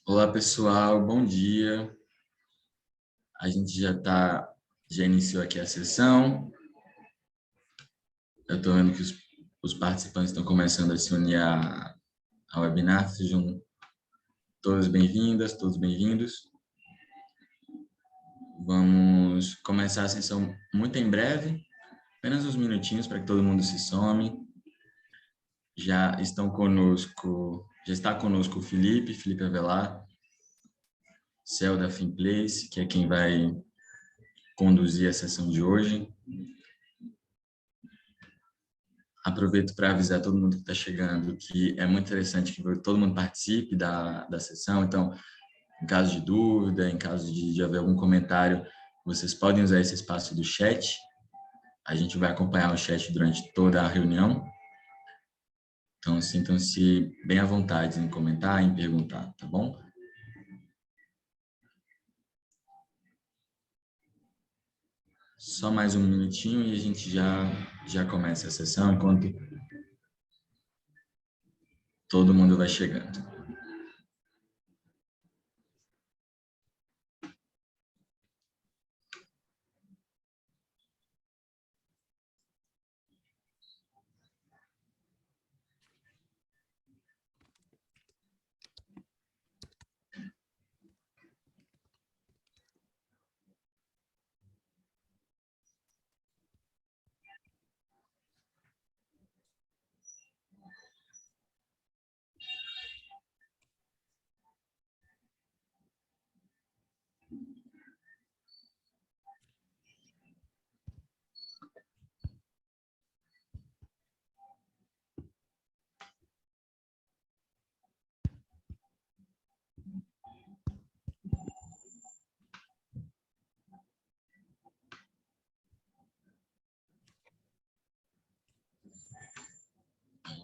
Olá, pessoal, bom dia. A gente já iniciou aqui a sessão. Eu estou vendo que os participantes estão começando a se unir ao webinar. Sejam todas bem-vindas, todos bem-vindos. Vamos começar a sessão muito em breve, apenas uns minutinhos para que todo mundo se some. Já está conosco o Felipe Avelar, CEO da Finplace, que é quem vai conduzir a sessão de hoje. Aproveito para avisar todo mundo que está chegando que é muito interessante que todo mundo participe da sessão. Então, em caso de dúvida, em caso de haver algum comentário, vocês podem usar esse espaço do chat. A gente vai acompanhar o chat durante toda a reunião. Então, sintam-se bem à vontade em comentar, em perguntar, tá bom? Só mais um minutinho e a gente já começa a sessão, enquanto todo mundo vai chegando.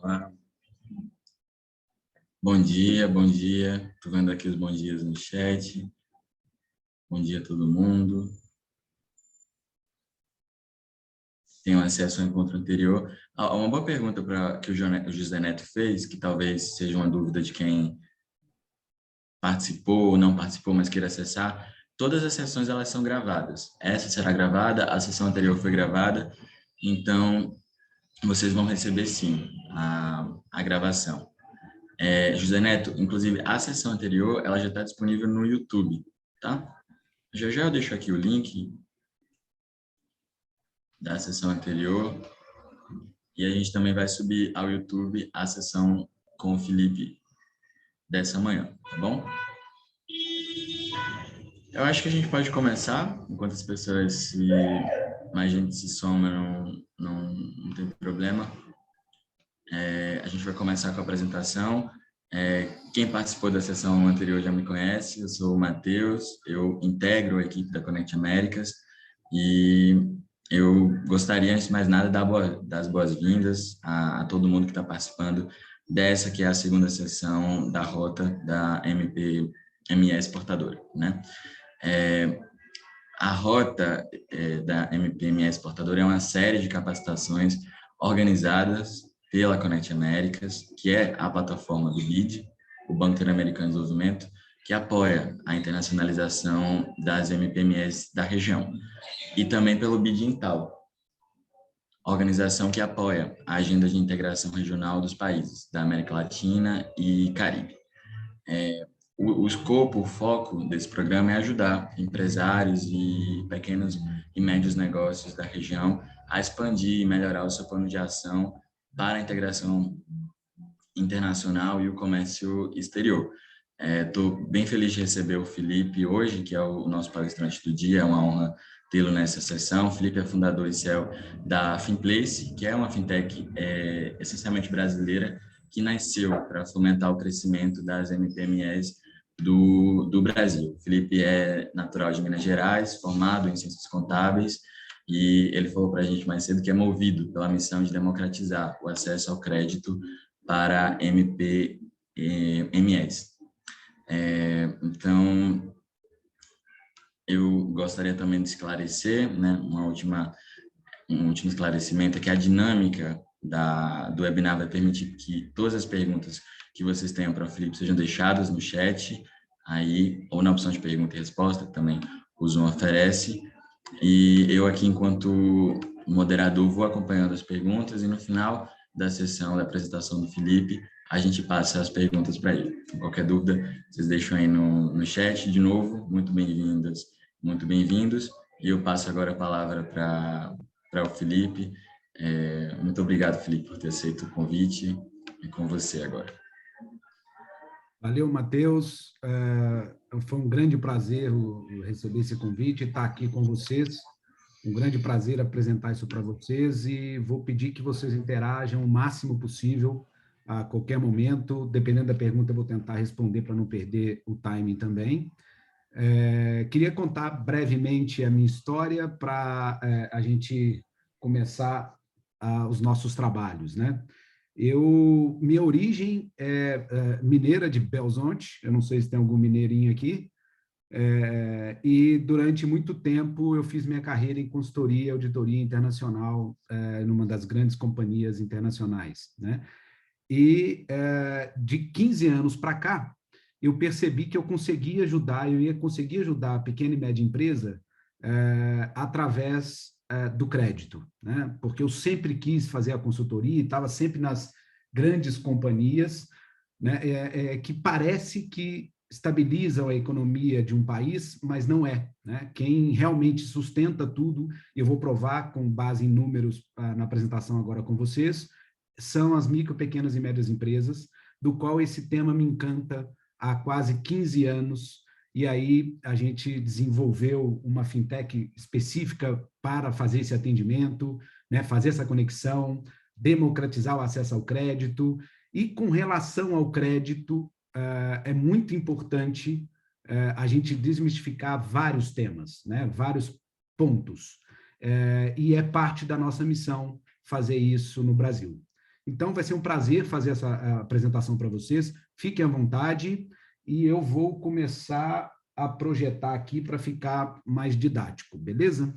Olá. Bom dia, bom dia. Estou vendo aqui os bons dias no chat. Bom dia a todo mundo. Tenham acesso ao encontro anterior. Uma boa pergunta que o José Neto fez, que talvez seja uma dúvida de quem participou ou não participou, mas queira acessar. Todas as sessões elas são gravadas. Essa será gravada, a sessão anterior foi gravada, então vocês vão receber sim a gravação. José Neto, inclusive a sessão anterior ela já está disponível no YouTube, tá? Já eu deixo aqui o link da sessão anterior e a gente também vai subir ao YouTube a sessão com o Felipe dessa manhã, tá bom? Eu acho que a gente pode começar, enquanto as pessoas mais gente se soma, não tem problema. A gente vai começar com a apresentação. Quem participou da sessão anterior já me conhece, eu sou o Matheus, eu integro a equipe da Connect Américas e eu gostaria, antes de mais nada, dar das boas-vindas a todo mundo que está participando dessa, que é a segunda sessão da rota da MP-ME Exportadora, né? A rota da MP-ME Exportadora é uma série de capacitações organizadas pela Connect Américas, que é a plataforma do BID, o Banco Interamericano de Desenvolvimento, que apoia a internacionalização das MPMEs da região, e também pelo BID Intal, organização que apoia a agenda de integração regional dos países da América Latina e Caribe. O escopo, o foco desse programa é ajudar empresários e pequenos e médios negócios da região a expandir e melhorar o seu plano de ação para a integração internacional e o comércio exterior. Estou bem feliz de receber o Felipe hoje, que é o nosso palestrante do dia, é uma honra tê-lo nessa sessão. O Felipe é fundador e CEO da Finplace, que é uma fintech essencialmente brasileira, que nasceu para fomentar o crescimento das MPMEs do Brasil. O Felipe é natural de Minas Gerais, formado em Ciências Contábeis, e ele falou para a gente mais cedo que é movido pela missão de democratizar o acesso ao crédito para MPMEs. Então, eu gostaria também de esclarecer, né, uma última um último esclarecimento é que a dinâmica do webinar vai permitir que todas as perguntas que vocês tenham para o Felipe sejam deixadas no chat, aí, ou na opção de pergunta e resposta, que também o Zoom oferece. E eu aqui, enquanto moderador, vou acompanhando as perguntas e no final da sessão da apresentação do Felipe, a gente passa as perguntas para ele. Então, qualquer dúvida, vocês deixam aí no chat. De novo, muito bem-vindas, muito bem-vindos. E eu passo agora a palavra para o Felipe. Muito obrigado, Felipe, por ter aceito o convite. É com você agora. Valeu, Matheus. Foi um grande prazer receber esse convite e estar aqui com vocês. Um grande prazer apresentar isso para vocês e vou pedir que vocês interajam o máximo possível a qualquer momento. Dependendo da pergunta, eu vou tentar responder para não perder o timing também. Queria contar brevemente a minha história para a gente começar os nossos trabalhos, né? Minha origem é mineira de Belo Horizonte, eu não sei se tem algum mineirinho aqui, e durante muito tempo eu fiz minha carreira em consultoria e auditoria internacional numa das grandes companhias internacionais, né? E de 15 anos para cá, eu percebi que eu ia conseguir ajudar a pequena e média empresa através do crédito, né? Porque eu sempre quis fazer a consultoria e estava sempre nas grandes companhias, né? Que parece que estabilizam a economia de um país, mas não é, né? Quem realmente sustenta tudo, eu vou provar com base em números na apresentação agora com vocês, são as micro, pequenas e médias empresas, do qual esse tema me encanta há quase 15 anos, e aí a gente desenvolveu uma fintech específica para fazer esse atendimento, né, fazer essa conexão, democratizar o acesso ao crédito, e com relação ao crédito, é muito importante a gente desmistificar vários temas, né, vários pontos, e é parte da nossa missão fazer isso no Brasil. Então, vai ser um prazer fazer essa apresentação para vocês. Fiquem à vontade e eu vou começar a projetar aqui para ficar mais didático, beleza?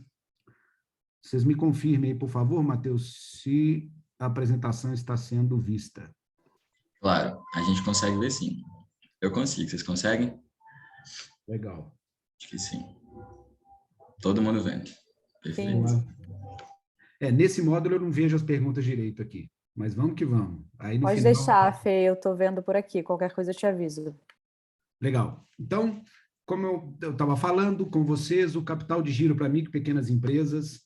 Vocês me confirmem aí, por favor, Matheus, se a apresentação está sendo vista. Claro, a gente consegue ver sim. Eu consigo, vocês conseguem? Legal. Acho que sim. Todo mundo vendo. Perfeito. Sim. Nesse módulo eu não vejo as perguntas direito aqui. Mas vamos que vamos. Aí no Pode final... deixar, Fê, eu estou vendo por aqui. Qualquer coisa eu te aviso. Legal. Então, como eu estava falando com vocês, o capital de giro para micro e pequenas empresas,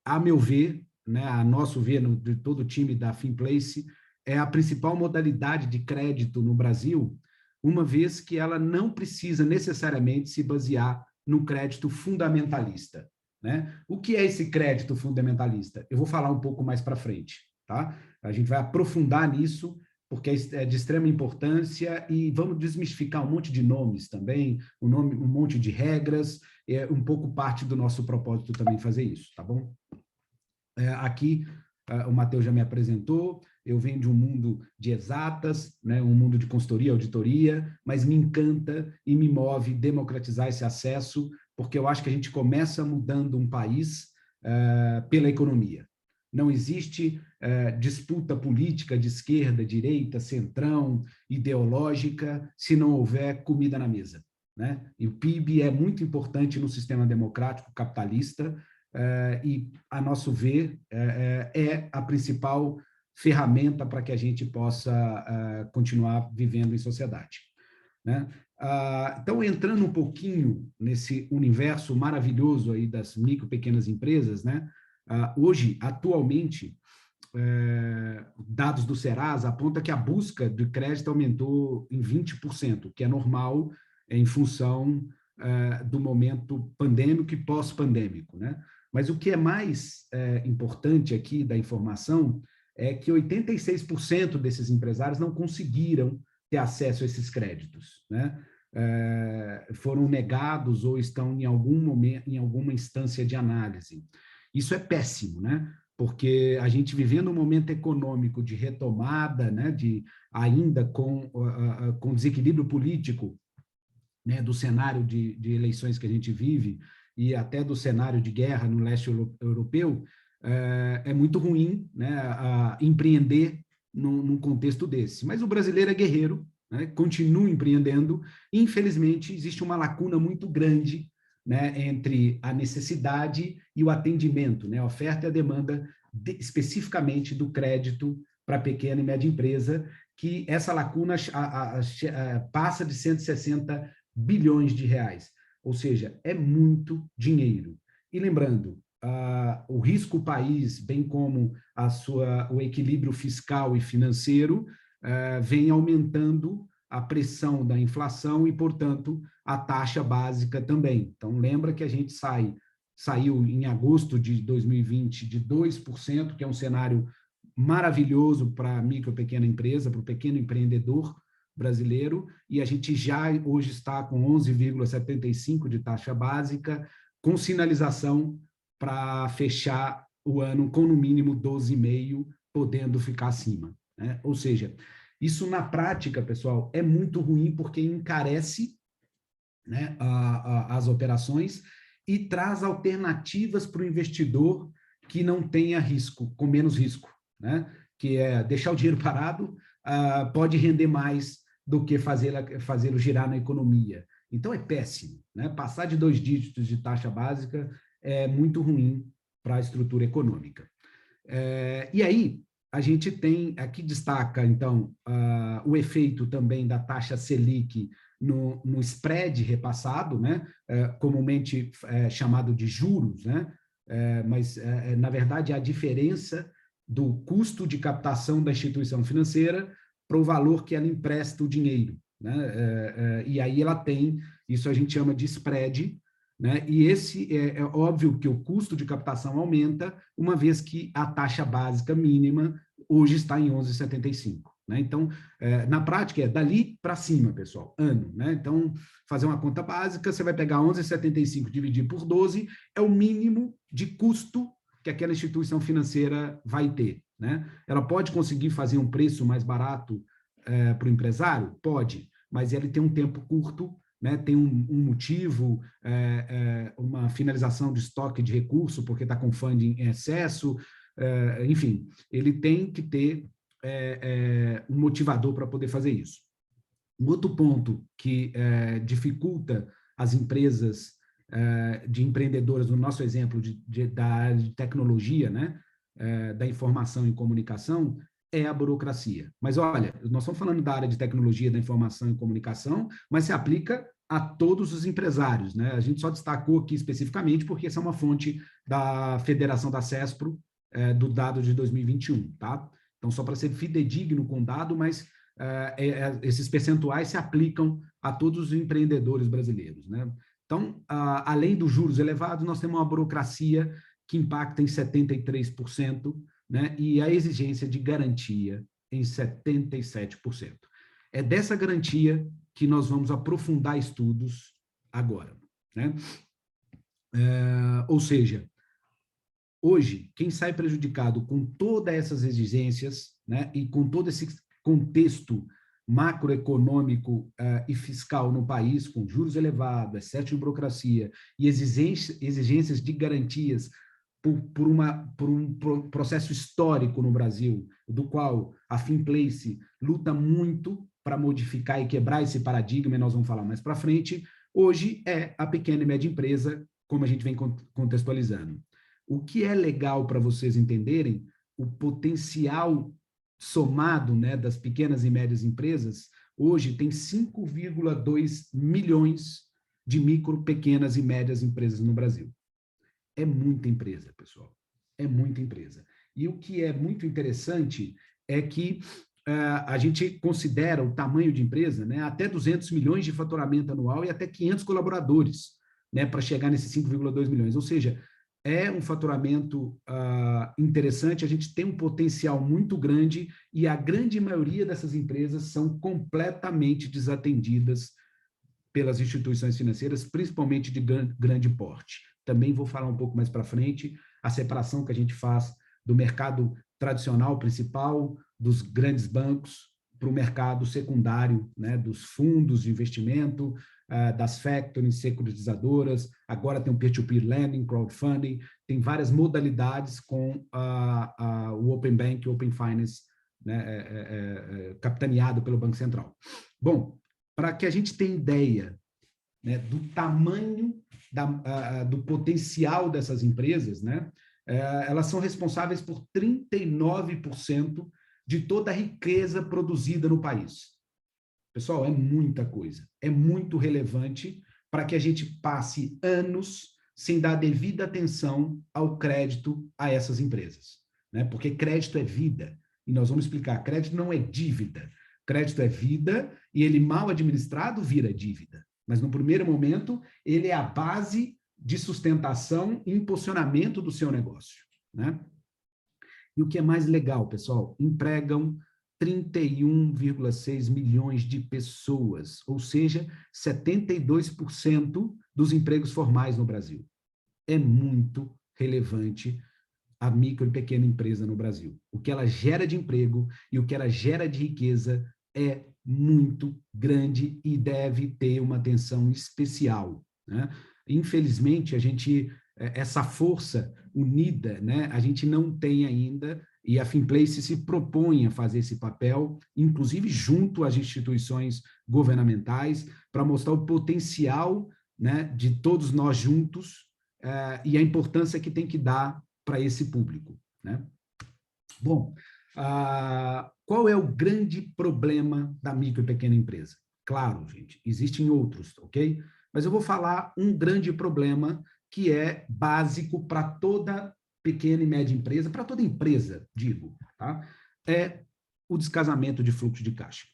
a meu ver, né, a nosso ver, de todo o time da Finplace, é a principal modalidade de crédito no Brasil, uma vez que ela não precisa necessariamente se basear no crédito fundamentalista, né? O que é esse crédito fundamentalista? Eu vou falar um pouco mais para frente. Tá? A gente vai aprofundar nisso, porque é de extrema importância, e vamos desmistificar um monte de nomes também, um monte de regras, um pouco parte do nosso propósito também fazer isso, tá bom? Aqui, o Matheus já me apresentou, eu venho de um mundo de exatas, né, um mundo de consultoria, auditoria, mas me encanta e me move democratizar esse acesso, porque eu acho que a gente começa mudando um país pela economia. Não existe disputa política de esquerda, direita, centrão, ideológica, se não houver comida na mesa, né? E o PIB é muito importante no sistema democrático capitalista e, a nosso ver, é a principal ferramenta para que a gente possa continuar vivendo em sociedade, né? Então, entrando um pouquinho nesse universo maravilhoso aí das micro e pequenas empresas, né? Hoje, atualmente, dados do Serasa apontam que a busca de crédito aumentou em 20%, que é normal em função do momento pandêmico e pós-pandêmico, né? Mas o que é mais importante aqui da informação é que 86% desses empresários não conseguiram ter acesso a esses créditos, né? Foram negados ou estão em algum momento, em alguma instância de análise. Isso é péssimo, né? Porque a gente vivendo um momento econômico de retomada, né? Ainda com desequilíbrio político, né? Do cenário de eleições que a gente vive, e até do cenário de guerra no leste europeu, é muito ruim, né, empreender num contexto desse. Mas o brasileiro é guerreiro, né, continua empreendendo, e infelizmente existe uma lacuna muito grande, né, entre a necessidade e o atendimento, né, a oferta e a demanda, especificamente do crédito para pequena e média empresa, que essa lacuna passa de 160 bilhões de reais, ou seja, é muito dinheiro. E lembrando, o risco país, bem como o equilíbrio fiscal e financeiro, vem aumentando a pressão da inflação e, portanto, a taxa básica também. Então, lembra que a gente saiu em agosto de 2020 de 2%, que é um cenário maravilhoso para a micro e pequena empresa, para o pequeno empreendedor brasileiro, e a gente já hoje está com 11,75% de taxa básica, com sinalização para fechar o ano com no mínimo 12,5%, podendo ficar acima, né? Ou seja, isso na prática, pessoal, é muito ruim porque encarece, né, as operações e traz alternativas para o investidor que não tenha risco, com menos risco, né? Que é deixar o dinheiro parado, pode render mais do que fazê-lo girar na economia. Então, é péssimo, né? Passar de 2 dígitos de taxa básica é muito ruim para a estrutura econômica. E aí, a gente tem, aqui destaca, então, o efeito também da taxa Selic no spread repassado, né? Comumente chamado de juros, né? Mas, na verdade, é a diferença do custo de captação da instituição financeira para o valor que ela empresta o dinheiro, né? E aí ela tem, isso a gente chama de spread, né? E esse é óbvio que o custo de captação aumenta, uma vez que a taxa básica mínima hoje está em 11,75, né? Então, na prática, é dali para cima, pessoal, ano, né? Então, fazer uma conta básica, você vai pegar 11,75 dividir por 12, é o mínimo de custo que aquela instituição financeira vai ter, né? Ela pode conseguir fazer um preço mais barato para o empresário? Pode, mas ele tem um tempo curto, né? Tem um motivo, uma finalização de estoque de recurso, porque está com funding em excesso, enfim, ele tem que ter um motivador para poder fazer isso. Um outro ponto que dificulta as empresas de empreendedoras, no nosso exemplo da área de tecnologia, né, da informação e comunicação, é a burocracia. Mas olha, nós estamos falando da área de tecnologia, da informação e comunicação, mas se aplica a todos os empresários, né? A gente só destacou aqui especificamente porque essa é uma fonte da Federação da CESPRO, do dado de 2021, tá? Então, só para ser fidedigno com o dado, mas esses percentuais se aplicam a todos os empreendedores brasileiros, né? Então, além dos juros elevados, nós temos uma burocracia que impacta em 73%, né? E a exigência de garantia em 77%. É dessa garantia que nós vamos aprofundar estudos agora, né? Ou seja, hoje, quem sai prejudicado com todas essas exigências, né, e com todo esse contexto macroeconômico e fiscal no país, com juros elevados, excesso de burocracia e exigências de garantias por um processo histórico no Brasil, do qual a Finplace luta muito para modificar e quebrar esse paradigma, e nós vamos falar mais para frente, hoje é a pequena e média empresa, como a gente vem contextualizando. O que é legal para vocês entenderem, o potencial somado, né, das pequenas e médias empresas, hoje tem 5,2 milhões de micro, pequenas e médias empresas no Brasil. É muita empresa, pessoal. É muita empresa. E o que é muito interessante é que a gente considera o tamanho de empresa, né, até 200 milhões de faturamento anual e até 500 colaboradores, né, para chegar nesses 5,2 milhões. Ou seja, é um faturamento interessante, a gente tem um potencial muito grande e a grande maioria dessas empresas são completamente desatendidas pelas instituições financeiras, principalmente de grande porte. Também vou falar um pouco mais para frente, a separação que a gente faz do mercado tradicional principal, dos grandes bancos, para o mercado secundário, né, dos fundos de investimento, das factoring, securitizadoras, agora tem o peer-to-peer lending, crowdfunding, tem várias modalidades com o Open Bank, o Open Finance, né, capitaneado pelo Banco Central. Bom, para que a gente tenha ideia, né, do tamanho do potencial dessas empresas, né, elas são responsáveis por 39% de toda a riqueza produzida no país. Pessoal, é muita coisa, é muito relevante para que a gente passe anos sem dar devida atenção ao crédito a essas empresas, né? Porque crédito é vida, e nós vamos explicar, crédito não é dívida, crédito é vida, e ele mal administrado vira dívida, mas no primeiro momento ele é a base de sustentação e impulsionamento do seu negócio, né? E o que é mais legal, pessoal, empregam 31,6 milhões de pessoas, ou seja, 72% dos empregos formais no Brasil. É muito relevante a micro e pequena empresa no Brasil. O que ela gera de emprego e o que ela gera de riqueza é muito grande e deve ter uma atenção especial, né? Infelizmente, essa força unida, né, a gente não tem ainda, e a Finplace se propõe a fazer esse papel, inclusive junto às instituições governamentais, para mostrar o potencial, né, de todos nós juntos e a importância que tem que dar para esse público, né? Bom, qual é o grande problema da micro e pequena empresa? Claro, gente, existem outros, ok? Mas eu vou falar um grande problema que é básico para toda pequena e média empresa, para toda empresa, digo, tá? É o descasamento de fluxo de caixa,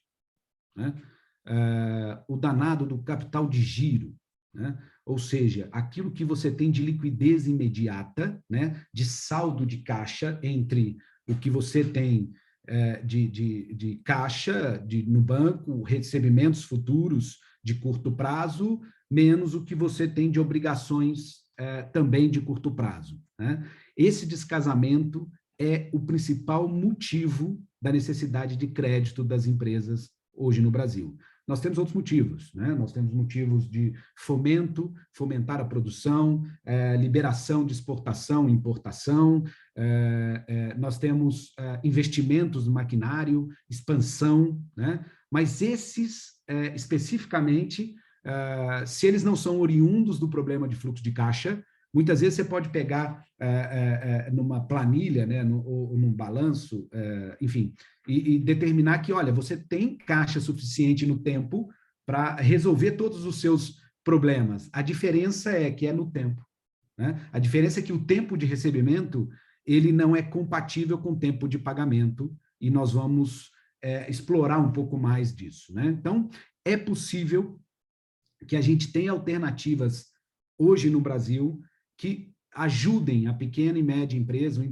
né? O danado do capital de giro, né? Ou seja, aquilo que você tem de liquidez imediata, né? De saldo de caixa entre o que você tem de caixa no banco, recebimentos futuros de curto prazo, menos o que você tem de obrigações também de curto prazo, né? Esse descasamento é o principal motivo da necessidade de crédito das empresas hoje no Brasil. Nós temos outros motivos, né? Nós temos motivos de fomentar a produção, liberação de exportação e importação, nós temos investimentos no maquinário, expansão, né? Mas esses, especificamente, se eles não são oriundos do problema de fluxo de caixa, muitas vezes você pode pegar numa planilha, né, ou num balanço, enfim, e determinar que, olha, você tem caixa suficiente no tempo para resolver todos os seus problemas. A diferença é que é no tempo, né? A diferença é que o tempo de recebimento, ele não é compatível com o tempo de pagamento, e nós vamos explorar um pouco mais disso, né? Então, é possível que a gente tenha alternativas hoje no Brasil que ajudem a pequena e média empresa, o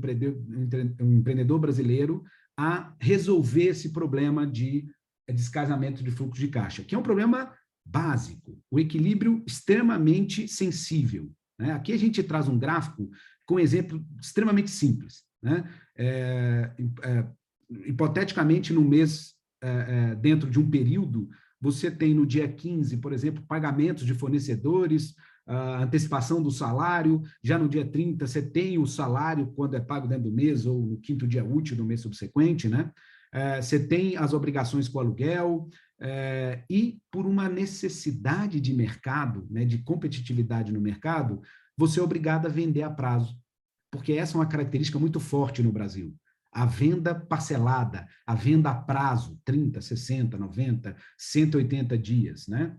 empreendedor brasileiro, a resolver esse problema de descasamento de fluxo de caixa, que é um problema básico, o equilíbrio extremamente sensível, né? Aqui a gente traz um gráfico com um exemplo extremamente simples, né? Hipoteticamente, no mês, dentro de um período, você tem no dia 15, por exemplo, pagamentos de fornecedores, antecipação do salário, já no dia 30 você tem o salário quando é pago dentro do mês ou no quinto dia útil do mês subsequente, né? Você tem as obrigações com o aluguel, e por uma necessidade de mercado, né, de competitividade no mercado, você é obrigado a vender a prazo, porque essa é uma característica muito forte no Brasil. A venda parcelada, a venda a prazo, 30, 60, 90, 180 dias, né?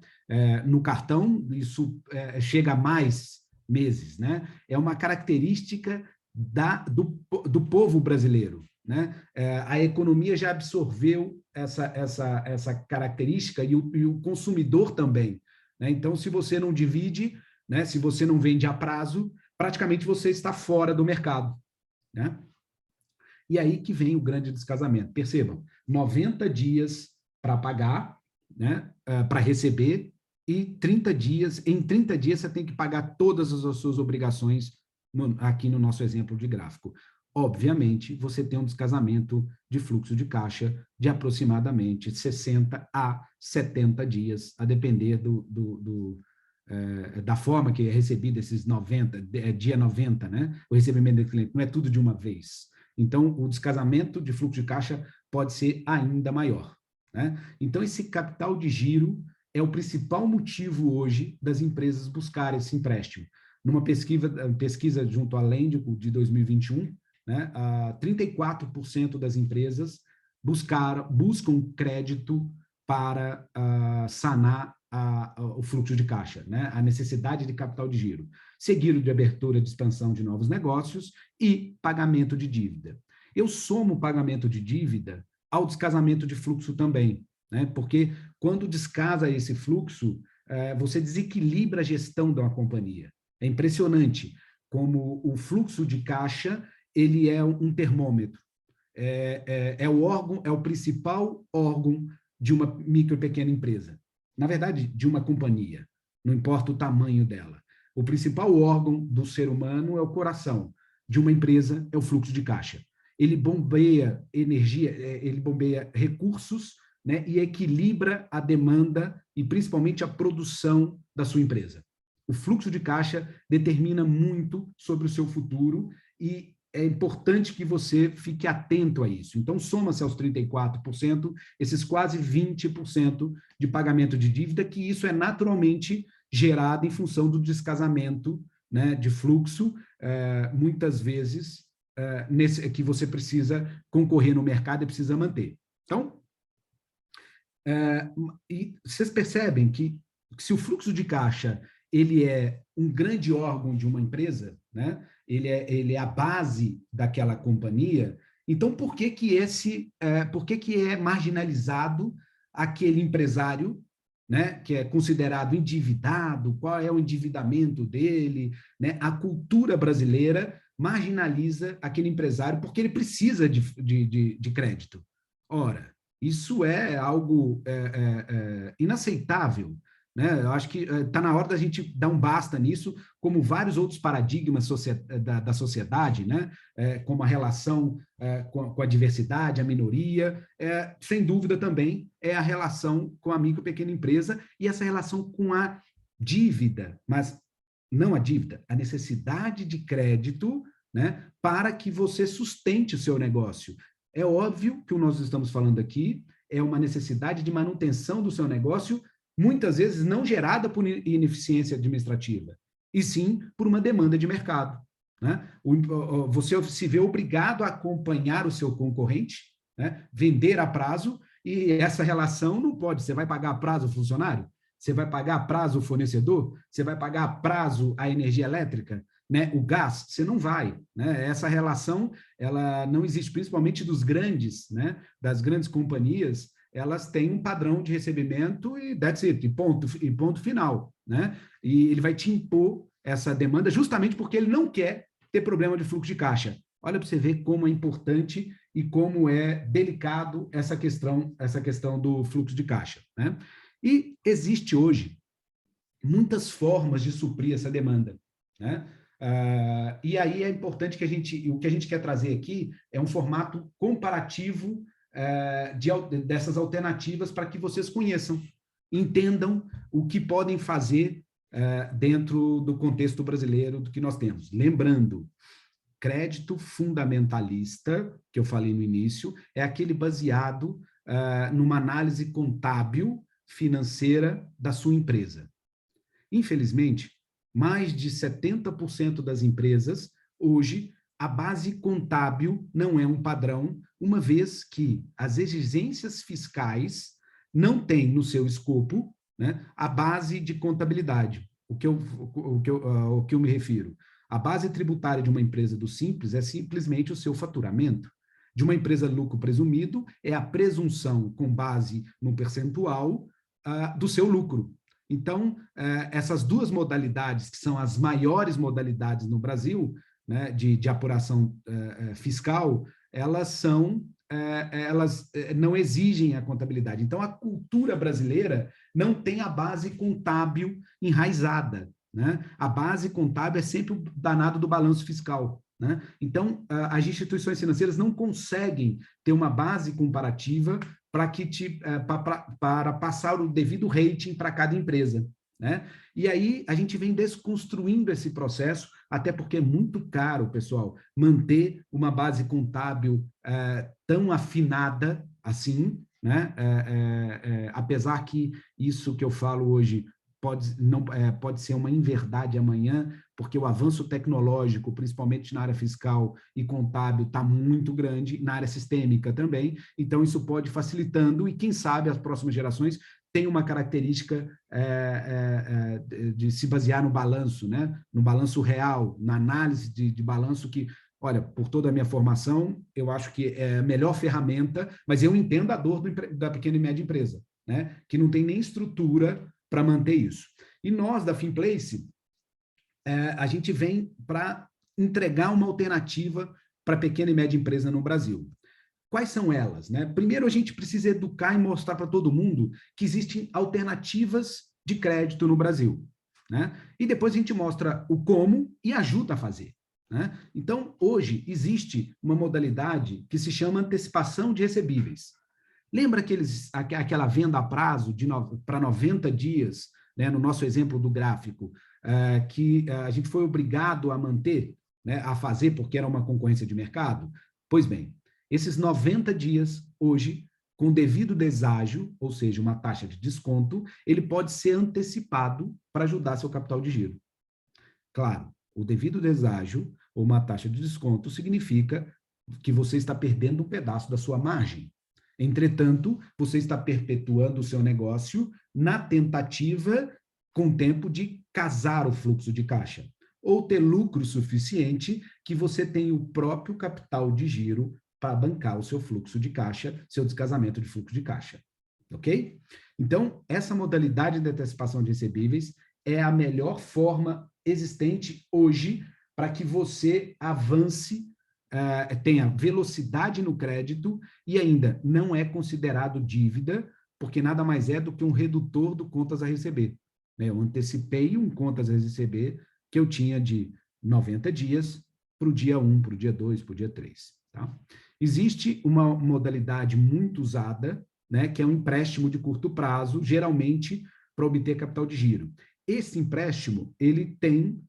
No cartão, isso chega a mais meses, né? É uma característica do povo brasileiro, né? A economia já absorveu essa característica e o consumidor também, né? Então, se você não divide, né? Se você não vende a prazo, praticamente você está fora do mercado, né? E aí que vem o grande descasamento. Percebam, 90 dias para pagar, né, para receber, e 30 dias, em 30 dias você tem que pagar todas as suas obrigações, aqui no nosso exemplo de gráfico. obviamente, você tem um descasamento de fluxo de caixa de aproximadamente 60 a 70 dias, a depender da forma que é recebido esses 90, dia 90, né? O recebimento do cliente, não é tudo de uma vez. Então, o descasamento de fluxo de caixa pode ser ainda maior, né? Então, esse capital de giro é o principal motivo hoje das empresas buscarem esse empréstimo. Numa pesquisa junto à Lendico de 2021, né, 34% das empresas buscam crédito para sanar o fluxo de caixa, né, a necessidade de capital de giro, seguido de abertura de expansão de novos negócios e pagamento de dívida. Eu somo o pagamento de dívida ao descasamento de fluxo também, né, porque quando descasa esse fluxo, você desequilibra a gestão de uma companhia. É impressionante como o fluxo de caixa ele é um termômetro. É o órgão, é o principal órgão de uma micro e pequena empresa. Na verdade, de uma companhia, não importa o tamanho dela. O principal órgão do ser humano é o coração. De uma empresa é o fluxo de caixa. Ele bombeia energia, ele bombeia recursos, né, e equilibra a demanda e principalmente a produção da sua empresa. O fluxo de caixa determina muito sobre o seu futuro e é importante que você fique atento a isso. Então, soma-se aos 34%, esses quase 20% de pagamento de dívida, que isso é naturalmente gerado em função do descasamento, né, de fluxo, muitas vezes, que você precisa concorrer no mercado e precisa manter. Então, e vocês percebem que se o fluxo de caixa ele é um grande órgão de uma empresa, né? Ele é a base daquela companhia, então por que é marginalizado aquele empresário, né, que é considerado endividado, qual é o endividamento dele, né? A cultura brasileira marginaliza aquele empresário porque ele precisa de crédito. Ora, isso é algo inaceitável, né? Eu acho que está na hora da gente dar um basta nisso, como vários outros paradigmas da sociedade, né? Como a relação com a diversidade, a minoria, sem dúvida também é a relação com a micro e pequena empresa e essa relação com a dívida, mas não a dívida, a necessidade de crédito, né? Para que você sustente o seu negócio. É óbvio que o que nós estamos falando aqui é uma necessidade de manutenção do seu negócio, muitas vezes não gerada por ineficiência administrativa, e sim por uma demanda de mercado, né? Você se vê obrigado a acompanhar o seu concorrente, né? Vender a prazo, e essa relação não pode. Você vai pagar a prazo o funcionário? Você vai pagar a prazo o fornecedor? Você vai pagar a prazo a energia elétrica? Né, o gás, você não vai, né? Essa relação, ela não existe, principalmente dos grandes, né, das grandes companhias, elas têm um padrão de recebimento e that's it, e ponto final, né? E ele vai te impor essa demanda justamente porque ele não quer ter problema de fluxo de caixa. Olha para você ver como é importante e como é delicado essa questão do fluxo de caixa, né? E existe hoje muitas formas de suprir essa demanda, né? E aí é importante que o que a gente quer trazer aqui é um formato comparativo dessas alternativas para que vocês conheçam, entendam o que podem fazer dentro do contexto brasileiro do que nós temos. Lembrando, crédito fundamentalista, que eu falei no início, é aquele baseado numa análise contábil financeira da sua empresa. Infelizmente, mais de 70% das empresas, hoje, a base contábil não é um padrão, uma vez que as exigências fiscais não têm no seu escopo, né, a base de contabilidade. O que eu me refiro? A base tributária de uma empresa do Simples é simplesmente o seu faturamento. De uma empresa lucro presumido, é a presunção com base no percentual do seu lucro. Então, essas duas modalidades, que são as maiores modalidades no Brasil, né, de apuração fiscal, elas não exigem a contabilidade. Então, a cultura brasileira não tem a base contábil enraizada. né? A base contábil é sempre o danado do balanço fiscal, né? Então, as instituições financeiras não conseguem ter uma base comparativa para passar o devido rating para cada empresa, né? E aí a gente vem desconstruindo esse processo, até porque é muito caro, pessoal, manter uma base contábil tão afinada assim, né? Apesar que isso que eu falo hoje pode ser uma inverdade amanhã, porque o avanço tecnológico, principalmente na área fiscal e contábil, está muito grande, na área sistêmica também, então isso pode facilitando, e quem sabe as próximas gerações têm uma característica de se basear no balanço, né? No balanço real, na análise de balanço que, olha, por toda a minha formação, eu acho que é a melhor ferramenta, mas eu entendo a dor da pequena e média empresa, né? Que não tem nem estrutura para manter isso. E nós, da Finplace, a gente vem para entregar uma alternativa para a pequena e média empresa no Brasil. Quais são elas, né? Primeiro, a gente precisa educar e mostrar para todo mundo que existem alternativas de crédito no Brasil, né? E depois a gente mostra o como e ajuda a fazer, né? Então, hoje, existe uma modalidade que se chama antecipação de recebíveis. Lembra aquela venda a prazo para 90 dias, né, no nosso exemplo do gráfico, que a gente foi obrigado a manter, né, a fazer porque era uma concorrência de mercado? Pois bem, esses 90 dias, hoje, com devido deságio, ou seja, uma taxa de desconto, ele pode ser antecipado para ajudar seu capital de giro. Claro, o devido deságio ou uma taxa de desconto significa que você está perdendo um pedaço da sua margem. Entretanto, você está perpetuando o seu negócio na tentativa, com o tempo, de casar o fluxo de caixa, ou ter lucro suficiente que você tenha o próprio capital de giro para bancar o seu fluxo de caixa, seu descasamento de fluxo de caixa. Ok? Então, essa modalidade de antecipação de recebíveis é a melhor forma existente hoje para que você avance, tenha velocidade no crédito e ainda não é considerado dívida, porque nada mais é do que um redutor do contas a receber, né? Eu antecipei um contas a receber que eu tinha de 90 dias para o dia 1, para o dia 2, para o dia 3. Tá? Existe uma modalidade muito usada, né, que é um empréstimo de curto prazo, geralmente para obter capital de giro. Esse empréstimo, ele tem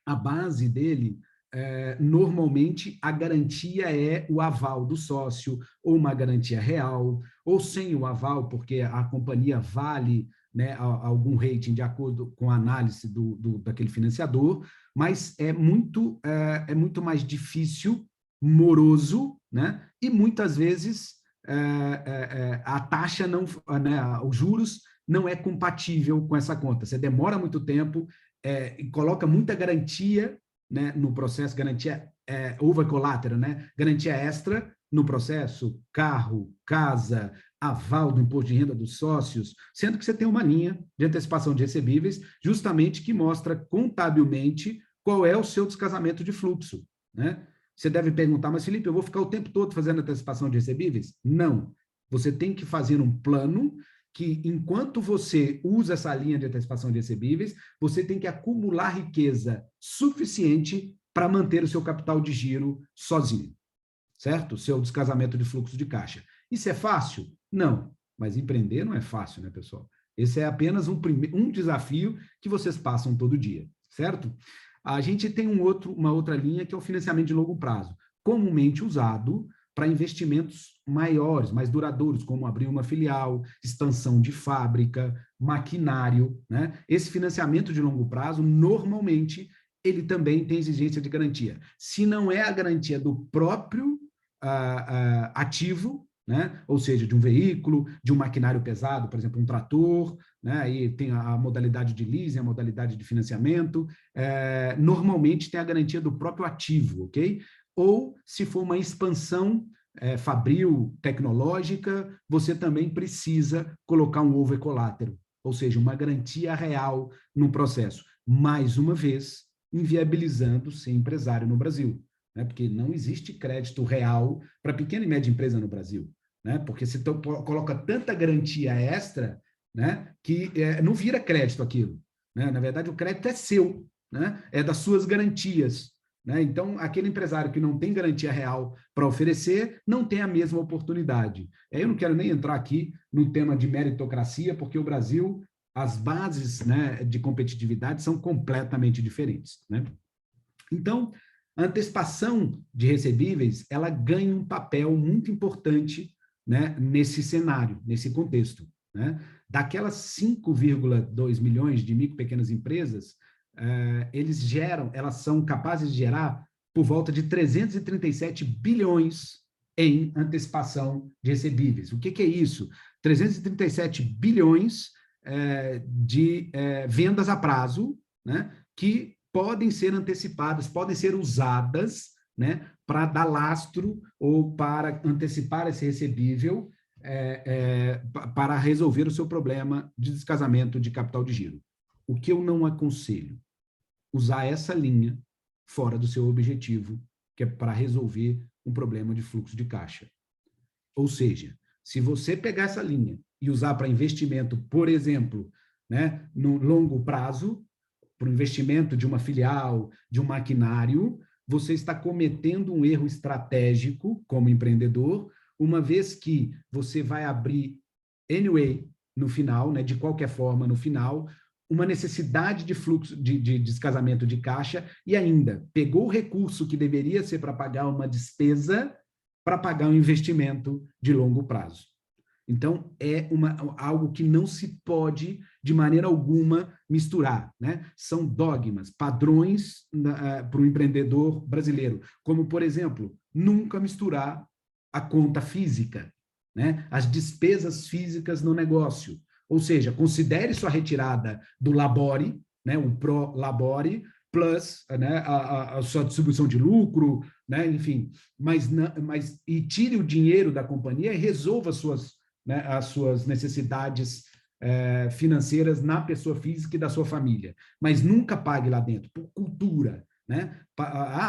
a base dele, normalmente a garantia é o aval do sócio, ou uma garantia real, ou sem o aval, porque a companhia vale, né, algum rating de acordo com a análise daquele financiador, mas é muito mais difícil, moroso, né, e muitas vezes a taxa não, né, os juros não é compatível com essa conta. Você demora muito tempo, e coloca muita garantia, né, no processo, garantia over collateral, né, garantia extra no processo, carro, casa, aval do imposto de renda dos sócios, sendo que você tem uma linha de antecipação de recebíveis justamente que mostra contabilmente qual é o seu descasamento de fluxo, né? Você deve perguntar, mas Felipe, eu vou ficar o tempo todo fazendo antecipação de recebíveis? Não. Você tem que fazer um plano que, enquanto você usa essa linha de antecipação de recebíveis, você tem que acumular riqueza suficiente para manter o seu capital de giro sozinho, certo? O seu descasamento de fluxo de caixa. Isso é fácil? Não. Mas empreender não é fácil, né, pessoal? Esse é apenas um desafio que vocês passam todo dia, certo? A gente tem uma outra linha que é o financiamento de longo prazo, comumente usado para investimentos maiores, mais duradouros, como abrir uma filial, expansão de fábrica, maquinário, né? Esse financiamento de longo prazo, normalmente, ele também tem exigência de garantia. Se não é a garantia do próprio ativo, né? Ou seja, de um veículo, de um maquinário pesado, por exemplo, um trator, né? Aí tem a modalidade de leasing, a modalidade de financiamento, normalmente tem a garantia do próprio ativo, ok? Ou, se for uma expansão fabril tecnológica, você também precisa colocar um over collateral, ou seja, uma garantia real no processo. Mais uma vez, inviabilizando ser empresário no Brasil, né? Porque não existe crédito real para pequena e média empresa no Brasil, né? Porque você coloca tanta garantia extra, né, que não vira crédito aquilo. né? Na verdade, o crédito é seu, né? É das suas garantias, né? Então, aquele empresário que não tem garantia real para oferecer, não tem a mesma oportunidade. Eu não quero nem entrar aqui no tema de meritocracia, porque o Brasil, as bases, né, de competitividade são completamente diferentes, né? Então, a antecipação de recebíveis, ela ganha um papel muito importante, né, nesse cenário, nesse contexto, né? Daquelas 5,2 milhões de micro e pequenas empresas, elas são capazes de gerar por volta de 337 bilhões em antecipação de recebíveis. O que é isso? 337 bilhões de vendas a prazo, né, que podem ser antecipadas, podem ser usadas, né, para dar lastro ou para antecipar esse recebível para resolver o seu problema de descasamento de capital de giro. O que eu não aconselho? Usar essa linha fora do seu objetivo, que é para resolver um problema de fluxo de caixa. Ou seja, se você pegar essa linha e usar para investimento, por exemplo, né, no longo prazo, para o investimento de uma filial, de um maquinário, você está cometendo um erro estratégico como empreendedor, uma vez que você vai abrir, anyway, no final, né, de qualquer forma, no final, uma necessidade de fluxo, de descasamento de caixa, e ainda pegou o recurso que deveria ser para pagar uma despesa para pagar um investimento de longo prazo. Então, é algo que não se pode, de maneira alguma, misturar, né? São dogmas, padrões para o empreendedor brasileiro, como, por exemplo, nunca misturar a conta física, né? As despesas físicas no negócio. Ou seja, considere sua retirada do labore, né? O pro labore, plus, né, a sua distribuição de lucro, né? Enfim, mas e tire o dinheiro da companhia e resolva né, as suas necessidades financeiras na pessoa física e da sua família, mas nunca pague lá dentro, por cultura, né?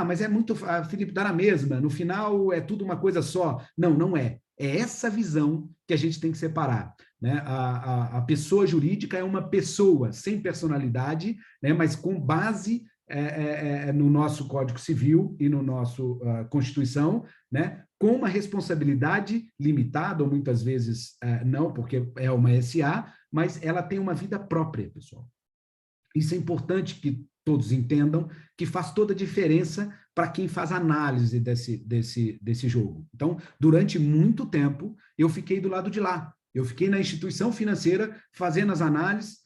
Mas é muito, Felipe, dá na mesma, no final é tudo uma coisa só. Não, não é. É essa visão que a gente tem que separar, né? A pessoa jurídica é uma pessoa sem personalidade, né? Mas com base no nosso Código Civil e no nosso Constituição, né? Com uma responsabilidade limitada, ou muitas vezes não, porque é uma SA, mas ela tem uma vida própria, pessoal. Isso é importante que todos entendam, que faz toda a diferença para quem faz análise desse jogo. Então, durante muito tempo, eu fiquei do lado de lá. Eu fiquei na instituição financeira fazendo as análises.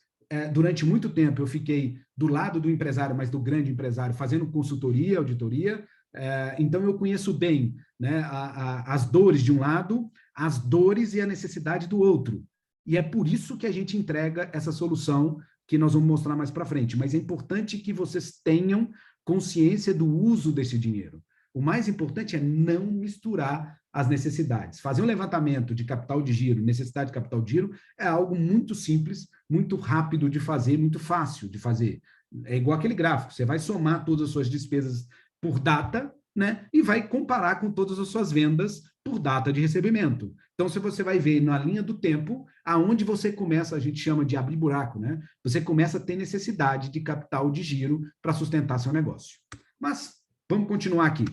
Durante muito tempo, eu fiquei do lado do empresário, mas do grande empresário, fazendo consultoria, auditoria. Então, eu conheço bem, né, as dores de um lado, as dores e a necessidade do outro. E é por isso que a gente entrega essa solução que nós vamos mostrar mais para frente. Mas é importante que vocês tenham consciência do uso desse dinheiro. O mais importante é não misturar as necessidades. Fazer um levantamento de capital de giro, necessidade de capital de giro, é algo muito simples, muito rápido de fazer, muito fácil de fazer. É igual aquele gráfico, você vai somar todas as suas despesas por data, né, e vai comparar com todas as suas vendas por data de recebimento. Então, se você vai ver na linha do tempo, aonde você começa, a gente chama de abrir buraco, né? Você começa a ter necessidade de capital de giro para sustentar seu negócio. Mas, vamos continuar aqui.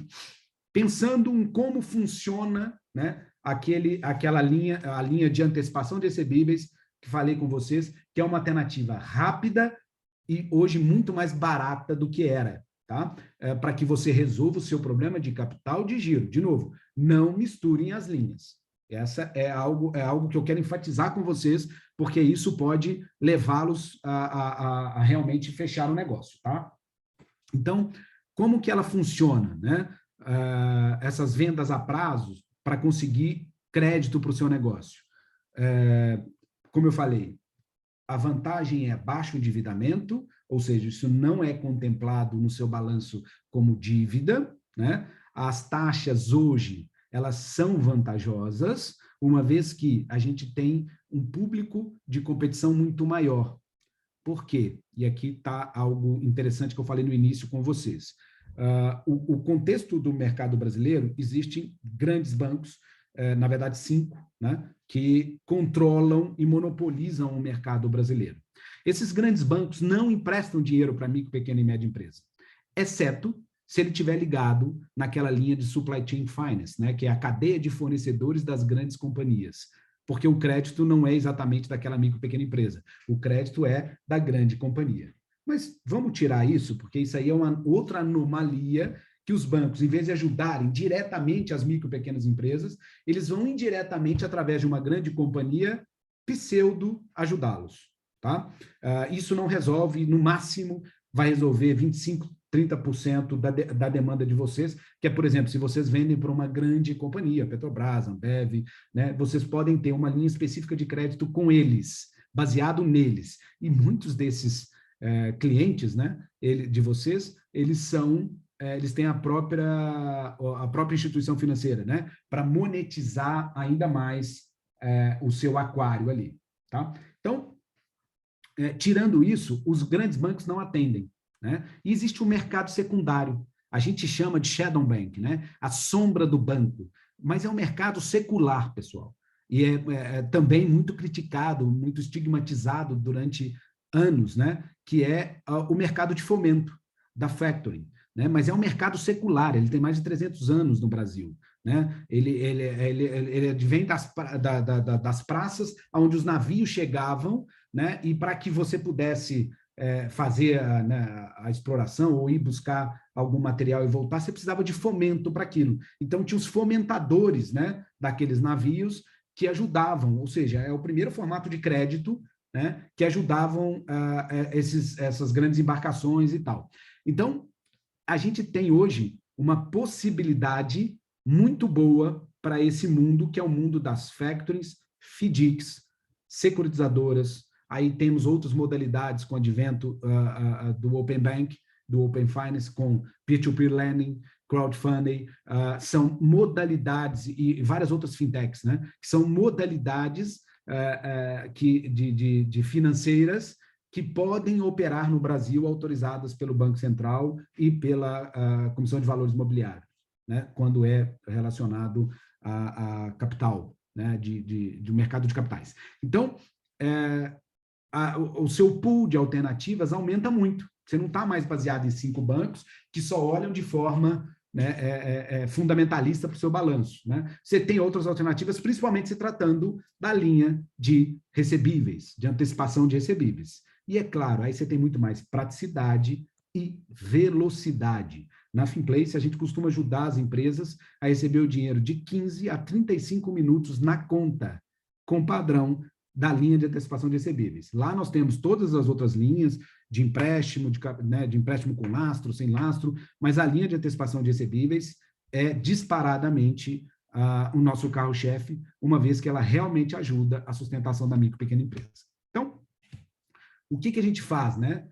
Pensando em como funciona, né, aquela linha, a linha de antecipação de recebíveis, que falei com vocês, que é uma alternativa rápida e hoje muito mais barata do que era, tá? Para que você resolva o seu problema de capital de giro. De novo, não misturem as linhas. Essa é algo que eu quero enfatizar com vocês, porque isso pode levá-los a realmente fechar o negócio, tá? Então, como que ela funciona, né? Essas vendas a prazo para conseguir crédito para o seu negócio. Como eu falei, a vantagem é baixo endividamento, ou seja, isso não é contemplado no seu balanço como dívida, né? As taxas hoje, elas são vantajosas, uma vez que a gente tem um público de competição muito maior. Por quê? E aqui está algo interessante que eu falei no início com vocês. O contexto do mercado brasileiro, existem grandes bancos, na verdade 5, né, que controlam e monopolizam o mercado brasileiro. Esses grandes bancos não emprestam dinheiro para micro, pequena e média empresa, exceto se ele estiver ligado naquela linha de supply chain finance, né, que é a cadeia de fornecedores das grandes companhias, porque o crédito não é exatamente daquela micro, pequena empresa, o crédito é da grande companhia. Mas vamos tirar isso, porque isso aí é uma outra anomalia que os bancos, em vez de ajudarem diretamente as micro e pequenas empresas, eles vão indiretamente, através de uma grande companhia, pseudo ajudá-los. Tá? Isso não resolve, no máximo, vai resolver 25%, 30% da demanda de vocês, que é, por exemplo, se vocês vendem para uma grande companhia, Petrobras, Ambev, né, vocês podem ter uma linha específica de crédito com eles, baseado neles. E muitos desses clientes, né, de vocês, eles têm a própria instituição financeira, né, para monetizar ainda mais o seu aquário ali. Tá? Então, tirando isso, os grandes bancos não atendem. Né? E existe um mercado secundário, a gente chama de shadow bank, né? A sombra do banco, mas é um mercado secular, pessoal, e é também muito criticado, muito estigmatizado durante anos, né? Que é o mercado de fomento, da factoring, né? Mas é um mercado secular, ele tem mais de 300 anos no Brasil. Né? Ele advém das praças onde os navios chegavam, né? E para que você pudesse fazer a exploração ou ir buscar algum material e voltar, você precisava de fomento para aquilo. Então, tinha os fomentadores, né, daqueles navios que ajudavam, ou seja, é o primeiro formato de crédito, né, que ajudavam essas grandes embarcações e tal. Então, a gente tem hoje uma possibilidade muito boa para esse mundo, que é o mundo das factories, FDICs, securitizadoras. Aí temos outras modalidades com o advento do Open Bank, do Open Finance, com peer-to-peer lending, crowdfunding, são modalidades, e várias outras fintechs, né? Que são modalidades de financeiras que podem operar no Brasil, autorizadas pelo Banco Central e pela Comissão de Valores Imobiliários, né? Quando é relacionado a capital, né? De mercado de capitais. Então, o seu pool de alternativas aumenta muito. Você não está mais baseado em 5 bancos que só olham de forma, né, fundamentalista para o seu balanço. Né? Você tem outras alternativas, principalmente se tratando da linha de recebíveis, de antecipação de recebíveis. E é claro, aí você tem muito mais praticidade e velocidade. Na Finplace, a gente costuma ajudar as empresas a receber o dinheiro de 15 a 35 minutos na conta, com padrão da linha de antecipação de recebíveis. Lá nós temos todas as outras linhas de empréstimo, de empréstimo com lastro, sem lastro, mas a linha de antecipação de recebíveis é disparadamente o nosso carro-chefe, uma vez que ela realmente ajuda a sustentação da micro e pequena empresa. Então, o que a gente faz, né?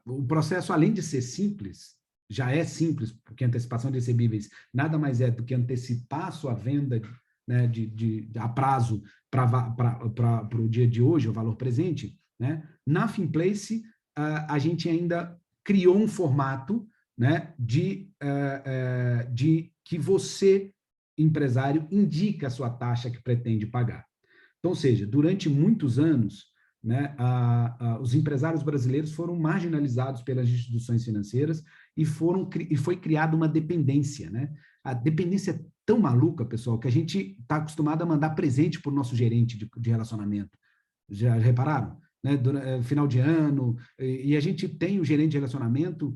O processo, além de ser simples, já é simples, porque a antecipação de recebíveis nada mais é do que antecipar a sua venda, né, a prazo para o dia de hoje, o valor presente, né? Na Finplace, a gente ainda criou um formato, né, de que você, empresário, indica a sua taxa que pretende pagar. Então, ou seja, durante muitos anos, né, os empresários brasileiros foram marginalizados pelas instituições financeiras e foi criada uma dependência, né? A dependência é tão maluca, pessoal, que a gente está acostumado a mandar presente para o nosso gerente de relacionamento. Já repararam? Né? Final de ano, e a gente tem o gerente de relacionamento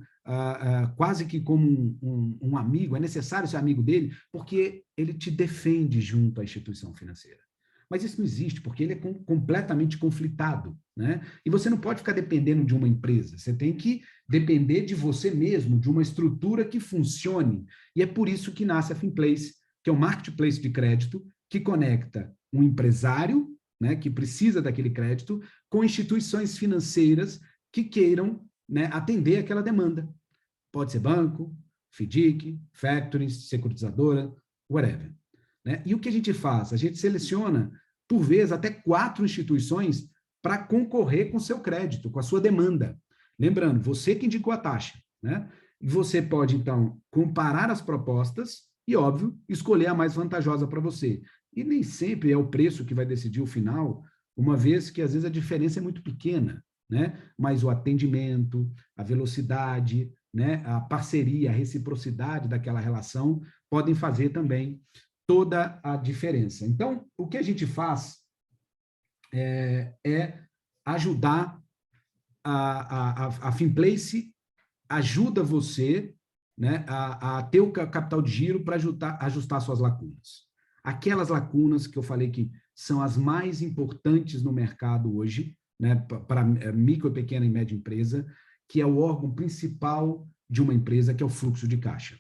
quase que como um amigo, é necessário ser amigo dele, porque ele te defende junto à instituição financeira. Mas isso não existe, porque ele é completamente conflitado, né? E você não pode ficar dependendo de uma empresa, você tem que depender de você mesmo, de uma estrutura que funcione. E é por isso que nasce a Finplace, que é um marketplace de crédito que conecta um empresário, né, que precisa daquele crédito, com instituições financeiras que queiram, né, atender aquela demanda. Pode ser banco, FDIC, factoring, securitizadora, whatever. Né? E o que a gente faz? A gente seleciona, por vezes, até 4 instituições para concorrer com o seu crédito, com a sua demanda. Lembrando, você que indicou a taxa, né? E você pode, então, comparar as propostas e, óbvio, escolher a mais vantajosa para você. E nem sempre é o preço que vai decidir o final, uma vez que às vezes a diferença é muito pequena, né? Mas o atendimento, a velocidade, né? A parceria, a reciprocidade daquela relação podem fazer também toda a diferença. Então, o que a gente faz é ajudar a Finplace ajuda você, né, a ter o capital de giro para ajustar suas lacunas. Aquelas lacunas que eu falei que são as mais importantes no mercado hoje, né, para micro, pequena e média empresa, que é o órgão principal de uma empresa, que é o fluxo de caixa.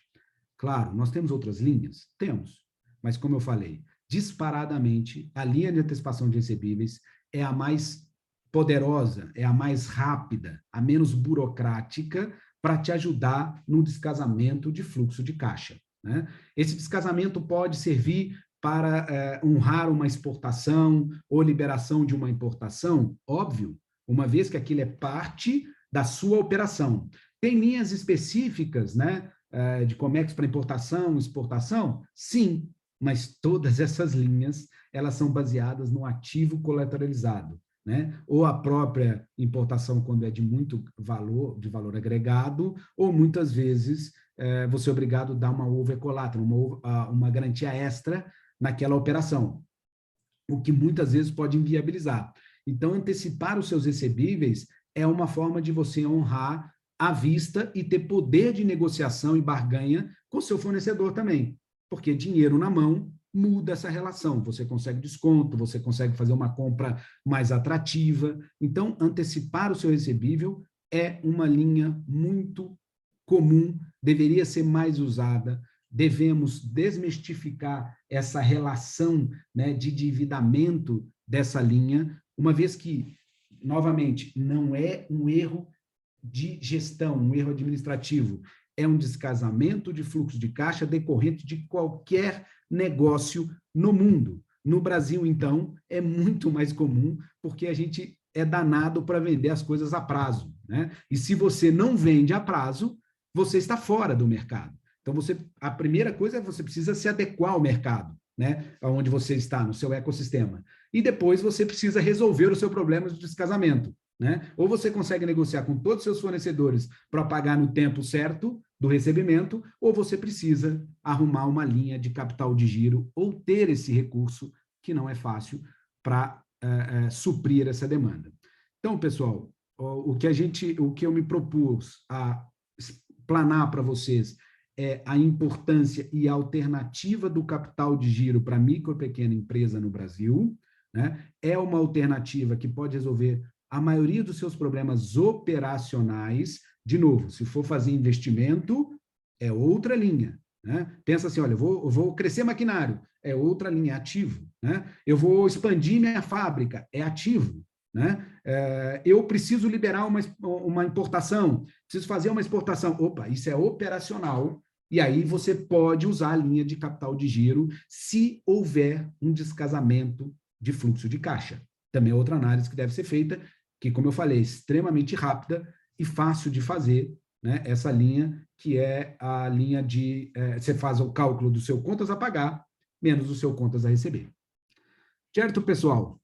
Claro, nós temos outras linhas? Temos. Mas, como eu falei, disparadamente, a linha de antecipação de recebíveis é a mais poderosa, é a mais rápida, a menos burocrática para te ajudar no descasamento de fluxo de caixa, né? Esse descasamento pode servir para honrar uma exportação ou liberação de uma importação, óbvio, uma vez que aquilo é parte da sua operação. Tem linhas específicas, né, de Comex para importação, exportação? Sim, mas todas essas linhas, elas são baseadas no ativo colateralizado, né? Ou a própria importação quando é de muito valor, de valor agregado, ou muitas vezes você é obrigado a dar uma over collateral, uma garantia extra naquela operação, o que muitas vezes pode inviabilizar. Então, antecipar os seus recebíveis é uma forma de você honrar à vista e ter poder de negociação e barganha com o seu fornecedor também, porque dinheiro na mão muda essa relação, você consegue desconto, você consegue fazer uma compra mais atrativa. Então, antecipar o seu recebível é uma linha muito comum, deveria ser mais usada, devemos desmistificar essa relação, né, de endividamento dessa linha, uma vez que, novamente, não é um erro de gestão, um erro administrativo, é um descasamento de fluxo de caixa decorrente de qualquer negócio no mundo. No Brasil, então, é muito mais comum, porque a gente é danado para vender as coisas a prazo, né? E se você não vende a prazo, você está fora do mercado. Então, a primeira coisa é você precisa se adequar ao mercado, né? Onde você está, no seu ecossistema. E depois você precisa resolver o seu problema de descasamento, né? Ou você consegue negociar com todos os seus fornecedores para pagar no tempo certo do recebimento, ou você precisa arrumar uma linha de capital de giro ou ter esse recurso, que não é fácil, para suprir essa demanda. Então, pessoal, o que eu me propus a explanar para vocês é a importância e a alternativa do capital de giro para micro e pequena empresa no Brasil, né? É uma alternativa que pode resolver a maioria dos seus problemas operacionais. De novo, se for fazer investimento, é outra linha, né? Pensa assim, olha, eu vou crescer maquinário, é outra linha, ativo, né? Eu vou expandir minha fábrica, é ativo, né? Eu preciso liberar uma importação, preciso fazer uma exportação, opa, isso é operacional, e aí você pode usar a linha de capital de giro se houver um descasamento de fluxo de caixa. Também é outra análise que deve ser feita, que, como eu falei, é extremamente rápida e fácil de fazer, né? Essa linha, que é a linha de... você faz o cálculo do seu contas a pagar, menos o seu contas a receber. Certo, pessoal?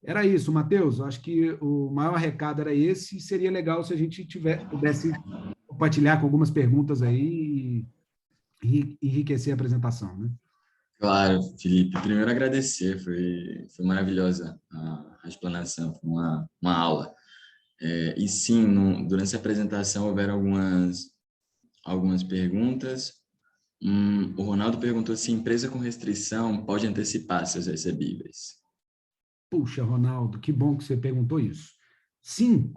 Era isso, Matheus. Acho que o maior recado era esse, e seria legal se a gente pudesse compartilhar com algumas perguntas aí e enriquecer a apresentação, né? Claro, Felipe. Primeiro agradecer, foi maravilhosa a explanação, foi uma aula. E sim, durante a apresentação houveram algumas perguntas. O Ronaldo perguntou se empresa com restrição pode antecipar seus recebíveis. Puxa, Ronaldo, que bom que você perguntou isso. Sim,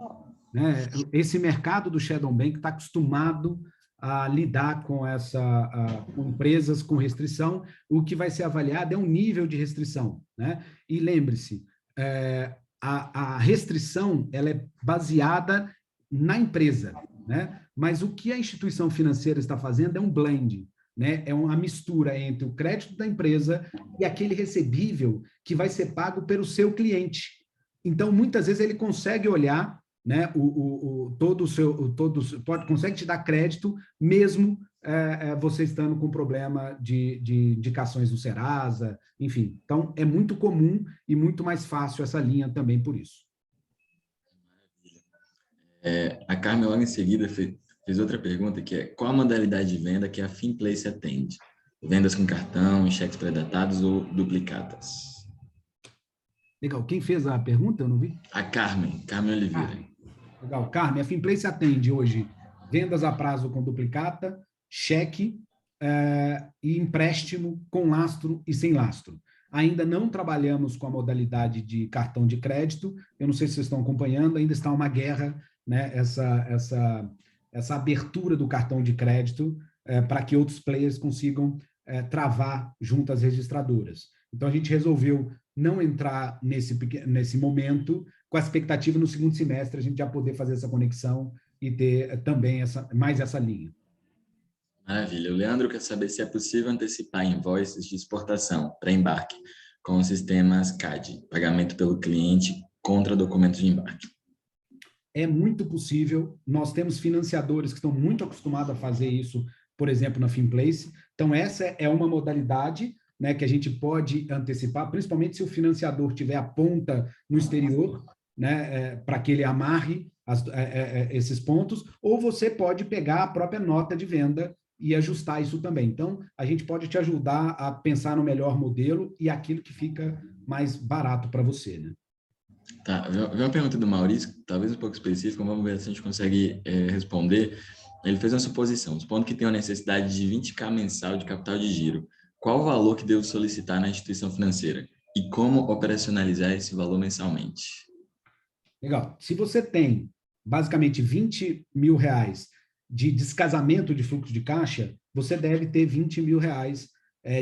né? Esse mercado do Shadow Bank está acostumado a lidar com com empresas com restrição. O que vai ser avaliado é um nível de restrição, né? E lembre-se, a restrição ela é baseada na empresa, né? Mas o que a instituição financeira está fazendo é um blend, né? É uma mistura entre o crédito da empresa e aquele recebível que vai ser pago pelo seu cliente. Então, muitas vezes ele consegue olhar, né, consegue te dar crédito mesmo você estando com problema de indicações do Serasa, enfim. Então, é muito comum e muito mais fácil essa linha também por isso. A Carmen, logo em seguida, fez outra pergunta, que é qual a modalidade de venda que a Finplace atende? Vendas com cartão, cheques pré-datados ou duplicatas? Legal. Quem fez a pergunta? Eu não vi. A Carmen Oliveira. Legal. Carmen, a Finplace atende hoje vendas a prazo com duplicata, cheque e empréstimo com lastro e sem lastro. Ainda não trabalhamos com a modalidade de cartão de crédito. Eu não sei se vocês estão acompanhando, ainda está uma guerra, né, essa abertura do cartão de crédito para que outros players consigam travar junto às registradoras. Então, a gente resolveu não entrar nesse momento, com a expectativa no segundo semestre a gente já poder fazer essa conexão e ter também mais essa linha. Maravilha. O Leandro quer saber se é possível antecipar invoices de exportação para embarque com os sistemas CAD, pagamento pelo cliente contra documentos de embarque. É muito possível. Nós temos financiadores que estão muito acostumados a fazer isso, por exemplo, na Finplace. Então, essa é uma modalidade, né, que a gente pode antecipar, principalmente se o financiador tiver a ponta no exterior, né, para que ele amarre esses pontos, ou você pode pegar a própria nota de venda e ajustar isso também. Então, a gente pode te ajudar a pensar no melhor modelo e aquilo que fica mais barato para você, né? Tá, vem uma pergunta do Maurício, talvez um pouco específica, vamos ver se a gente consegue responder. Ele fez uma suposição, supondo que tem uma necessidade de 20.000 mensal de capital de giro. Qual o valor que devo solicitar na instituição financeira? E como operacionalizar esse valor mensalmente? Legal. Se você tem, basicamente, R$20.000 de descasamento de fluxo de caixa, você deve ter R$20.000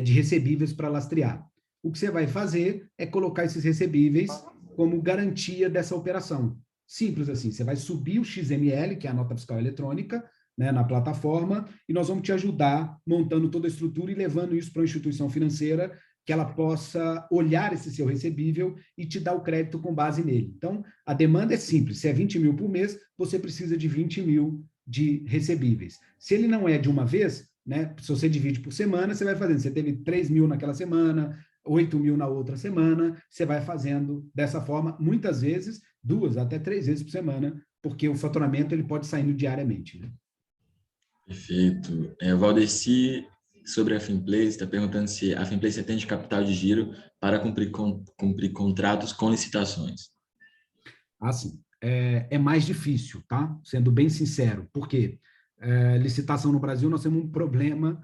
de recebíveis para lastrear. O que você vai fazer é colocar esses recebíveis como garantia dessa operação. Simples assim, você vai subir o XML, que é a nota fiscal eletrônica, né, na plataforma, e nós vamos te ajudar montando toda a estrutura e levando isso para uma instituição financeira que ela possa olhar esse seu recebível e te dar o crédito com base nele. Então, a demanda é simples, se é 20.000 por mês, você precisa de 20.000 de recebíveis. Se ele não é de uma vez, né, se você divide por semana, você vai fazendo, você teve 3.000 naquela semana, 8.000 na outra semana, você vai fazendo dessa forma, muitas vezes, 2 até 3 vezes por semana, porque o faturamento ele pode saindo diariamente, né? Perfeito. O Valdeci, sobre a Finplace, está perguntando se a Finplace atende capital de giro para cumprir contratos com licitações. Assim, é mais difícil, tá? Sendo bem sincero, porque licitação no Brasil nós temos um problema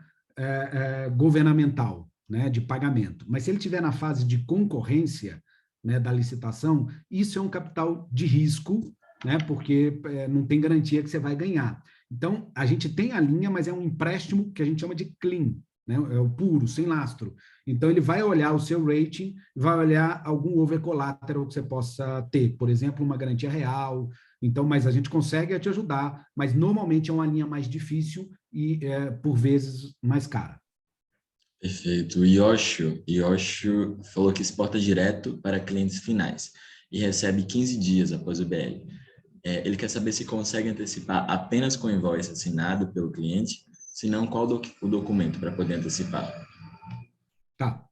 governamental, né, de pagamento. Mas se ele estiver na fase de concorrência, né, da licitação, isso é um capital de risco, né, porque não tem garantia que você vai ganhar. Então, a gente tem a linha, mas é um empréstimo que a gente chama de clean, né, é o puro, sem lastro. Então, ele vai olhar o seu rating, vai olhar algum over collateral que você possa ter, por exemplo, uma garantia real. Então, mas a gente consegue te ajudar, mas normalmente é uma linha mais difícil e, por vezes, mais cara. Perfeito. O Yoshio falou que exporta direto para clientes finais e recebe 15 dias após o BL. Ele quer saber se consegue antecipar apenas com o invoice assinado pelo cliente, se não, qual o documento para poder antecipar? Tá.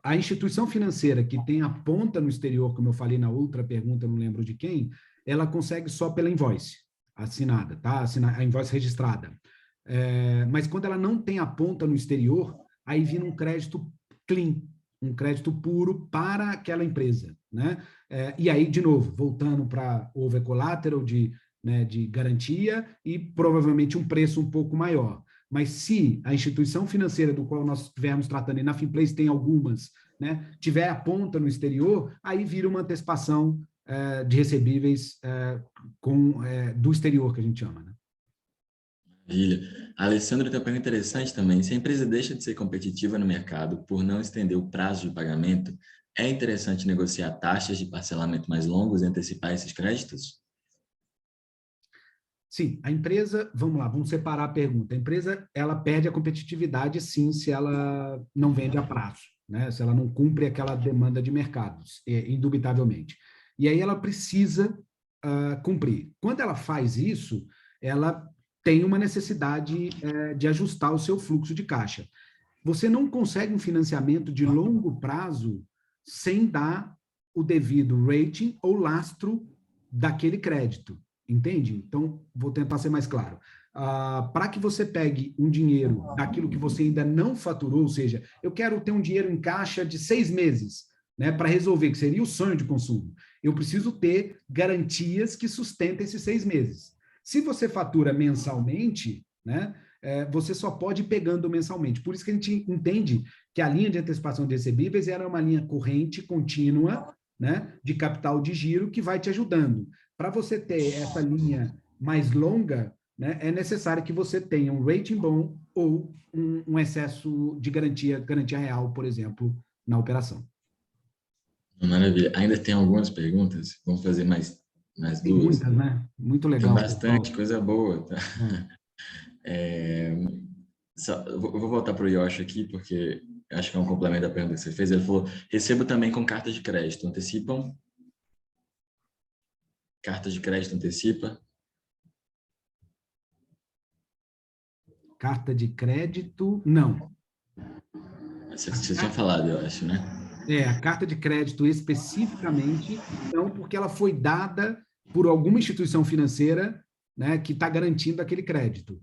A instituição financeira que tem a ponta no exterior, como eu falei na outra pergunta, não lembro de quem, ela consegue só pela invoice assinada, tá? A invoice registrada. Mas quando ela não tem a ponta no exterior, aí vira um crédito clean, um crédito puro para aquela empresa, né? E aí, de novo, voltando para over collateral de garantia e provavelmente um preço um pouco maior. Mas se a instituição financeira do qual nós estivermos tratando, e na Finplace tem algumas, né, tiver a ponta no exterior, aí vira uma antecipação de recebíveis do exterior, que a gente chama, né? Maravilha. A Alessandra tem uma pergunta interessante também. Se a empresa deixa de ser competitiva no mercado por não estender o prazo de pagamento, é interessante negociar taxas de parcelamento mais longos e antecipar esses créditos? Sim, a empresa, vamos lá, vamos separar a pergunta. A empresa, ela perde a competitividade, sim, se ela não vende a prazo, né? Se ela não cumpre aquela demanda de mercados, indubitavelmente. E aí ela precisa cumprir. Quando ela faz isso, ela tem uma necessidade de ajustar o seu fluxo de caixa. Você não consegue um financiamento de longo prazo sem dar o devido rating ou lastro daquele crédito, entende? Então, vou tentar ser mais claro. Para que você pegue um dinheiro daquilo que você ainda não faturou, ou seja, eu quero ter um dinheiro em caixa de 6 meses, né, para resolver, que seria o sonho de consumo. Eu preciso ter garantias que sustentem esses 6 meses. Se você fatura mensalmente, né, você só pode ir pegando mensalmente. Por isso que a gente entende que a linha de antecipação de recebíveis era uma linha corrente, contínua, né, de capital de giro que vai te ajudando. Para você ter essa linha mais longa, né, é necessário que você tenha um rating bom ou um excesso de garantia real, por exemplo, na operação. Maravilha. Ainda tem algumas perguntas? Vamos fazer mais Tem duas? muitas, né? Muito Tem legal. bastante, coisa boa. Tá? Eu vou voltar para o Yoshi aqui, porque acho que é um complemento da pergunta que você fez. Ele falou, recebo também com cartas de crédito. Antecipam? Cartas de crédito antecipa? Carta de crédito, não. Você tinha falado, eu acho, né? A carta de crédito especificamente, não, porque ela foi dada por alguma instituição financeira, né, que está garantindo aquele crédito.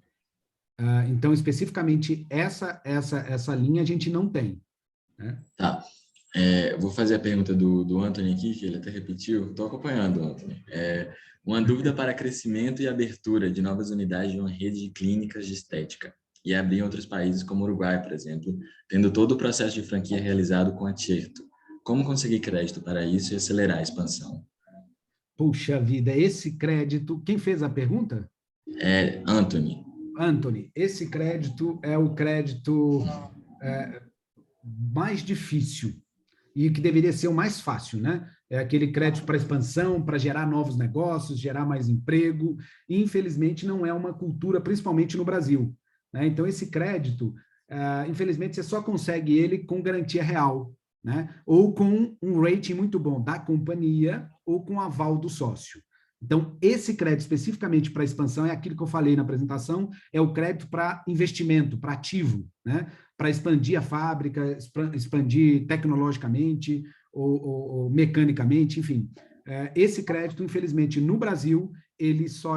Então, especificamente, essa linha a gente não tem. Né? Tá. Vou fazer a pergunta do Anthony aqui, que ele até repetiu. Estou acompanhando, Anthony. Uma dúvida para crescimento e abertura de novas unidades de uma rede de clínicas de estética e abrir em outros países como Uruguai, por exemplo, tendo todo o processo de franquia realizado com acerto. Como conseguir crédito para isso e acelerar a expansão? Puxa vida, esse crédito... Quem fez a pergunta? Anthony. Anthony, esse crédito é o crédito mais difícil e que deveria ser o mais fácil, né? É aquele crédito para expansão, para gerar novos negócios, gerar mais emprego. E, infelizmente, não é uma cultura, principalmente no Brasil. Né? Então, esse crédito, infelizmente, você só consegue ele com garantia real, né? Ou com um rating muito bom da companhia ou com aval do sócio. Então, esse crédito especificamente para expansão é aquilo que eu falei na apresentação, é o crédito para investimento, para ativo, né? Para expandir a fábrica, expandir tecnologicamente ou mecanicamente, enfim. Esse crédito, infelizmente, no Brasil, ele só